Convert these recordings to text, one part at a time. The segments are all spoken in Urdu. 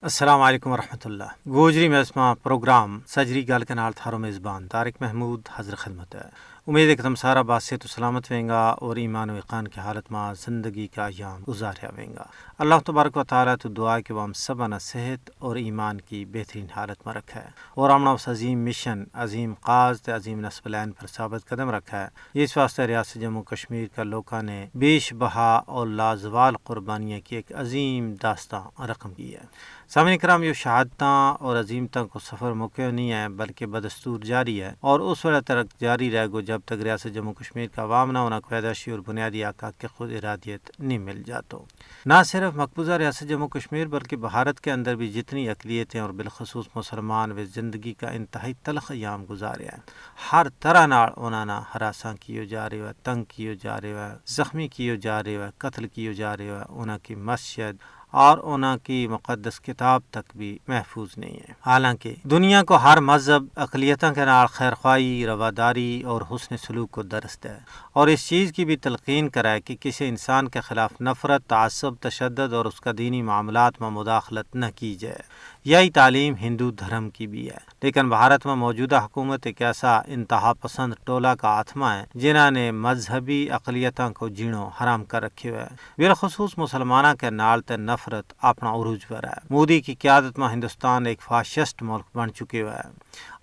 السلام علیکم ورحمۃ اللہ گوجری میں اسما پروگرام سجری گل کے نال تھارو میزبان طارق محمود حضر خدمت ہے۔ امید ہے کہ تم سارا باسیت و سلامت ویں گا اور ایمان و یقین کی حالت میں زندگی کا ایام گزاریا ویں گا۔ اللہ تبارک و تعالیٰ تو دعا کہ وہ ہم سبنا صحت اور ایمان کی بہترین حالت میں رکھا ہے اور ہم اس عظیم مشن، عظیم قاصد، عظیم نسبلین پر ثابت قدم رکھا ہے۔ اس واسطے ریاست جموں کشمیر کا لوگوں نے بیش بہا اور لازوال قربانیاں کی ایک عظیم داستان رقم کی ہے۔ سامعین کرام، یہ شہادتاں اور عظیمتوں کو سفر موقع نہیں ہے بلکہ بدستور جاری ہے اور اس وقت تک جاری رہے گو جب تک ریاست جموں کشمیر کا عوام نہ ہونا پیدائشی اور بنیادی حقوق کے خود ارادیت نہیں مل جاتو۔ نہ صرف مقبوضہ ریاست جموں کشمیر بلکہ بھارت کے اندر بھی جتنی اقلیتیں اور بالخصوص مسلمان و زندگی کا انتہائی تلخ ایام گزارے ہیں۔ ہر طرح نال انہوں نے ہراساں کیو جا رہے ہوئے، تنگ کیو جا رہے ہوئے، زخمی کیو جا رہے ہوئے، قتل کیو جا رہے ہوئے، انہوں کی مسجد اور انہوں کی مقدس کتاب تک بھی محفوظ نہیں ہے۔ حالانکہ دنیا کو ہر مذہب اقلیتوں کے نال خیرخواہی، رواداری اور حسن سلوک کو درست ہے اور اس چیز کی بھی تلقین کرائے کہ کسی انسان کے خلاف نفرت، تعصب، تشدد اور اس کا دینی معاملات میں مداخلت نہ کی جائے۔ یہی تعلیم ہندو دھرم کی بھی ہے، لیکن بھارت میں موجودہ حکومت ایک ایسا انتہا پسند ٹولہ کا آتما ہے جنہوں نے مذہبی اقلیتوں کو جینوں حرام کر رکھے ہوئے ہے۔ بالخصوص مسلمانوں کے نال تے نفرت اپنا عروج پر ہے۔ مودی کی قیادت میں ہندوستان ایک فاشسٹ ملک بن چکے ہوئے ہے۔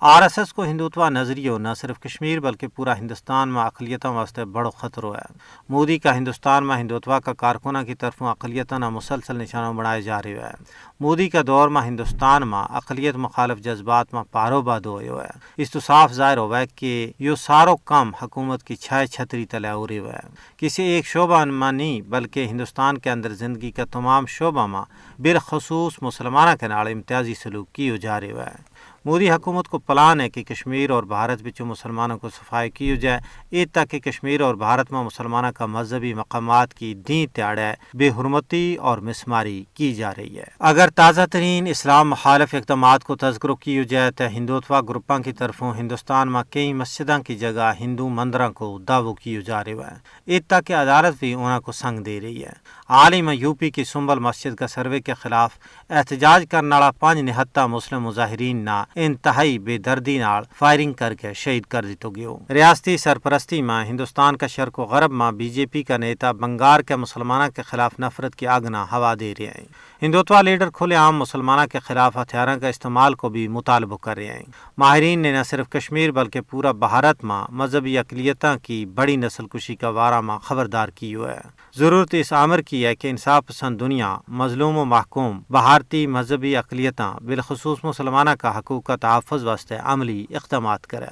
RSS کو ہندوتوا نظریہ نہ صرف کشمیر بلکہ پورا ہندوستان میں اقلیتوں واسطے بڑو خطرہ ہے۔ مودی کا ہندوستان میں ہندوتوا کا کارکنوں کی طرفوں اقلیتوں نہ مسلسل نشانوں بنائے جا رہے ہیں۔ مودی کا دور میں ہندوستان میں اقلیت مخالف جذبات میں پارو باد ہوئے ہوئے ہے۔ اس تو صاف ظاہر ہوا ہے کہ یہ ساروں کام حکومت کی چھائے چھتری تلے ہو رہے ہوئے ہے۔ کسی ایک شعبہ میں نہیں بلکہ ہندوستان کے اندر زندگی کا تمام شعبہ میں بالخصوص مسلمانوں کے نال امتیازی سلوک کیے جا رہے ہوئے ہے۔ مودی حکومت کو پلان ہے کہ کشمیر اور بھارت بچوں مسلمانوں کو صفائی کی جائے، یہ تاکہ کشمیر اور بھارت میں مسلمانوں کا مذہبی مقامات کی دین تیاڑے بے حرمتی اور مسماری کی جا رہی ہے۔ اگر تازہ ترین اسلام مخالف اقدامات کو تذکرہ کی جائے تو ہندوتوا گروپوں کی طرفوں ہندوستان میں کئی مسجدوں کی جگہ ہندو مندروں کو دعوی کیے جا رہے ہیں، یہ تاکہ عدالت بھی انہوں کو سنگ دے رہی ہے۔ حال ہی میں UP کی سنبل مسجد کا سروے کے خلاف احتجاج کرنے والا 5 نہتہ مسلم مظاہرین نہ انتہائی بے دردی نال فائرنگ کر کے شہید کر دیتو گیو۔ ریاستی سرپرستی میں ہندوستان کا شرق و غرب میں BJP کا نیتا بنگار کے مسلمانوں کے خلاف نفرت کی آگ نہ ہوا دے رہے ہیں۔ ہندوتوا لیڈر کھلے عام مسلمانوں کے خلاف ہتھیاروں کا استعمال کو بھی مطالبہ کر رہے ہیں۔ ماہرین نے نہ صرف کشمیر بلکہ پورا بھارت میں مذہبی اقلیتوں کی بڑی نسل کشی کا وارہ میں خبردار کی ہوئے ہے۔ ضرورت اس امر کی ہے کہ انصاف پسند دنیا مظلوم و محکوم بھارتی مذہبی اقلیتوں بالخصوص مسلمانوں کا حقوق کا تحفظ واسطے عملی اقدامات کرے۔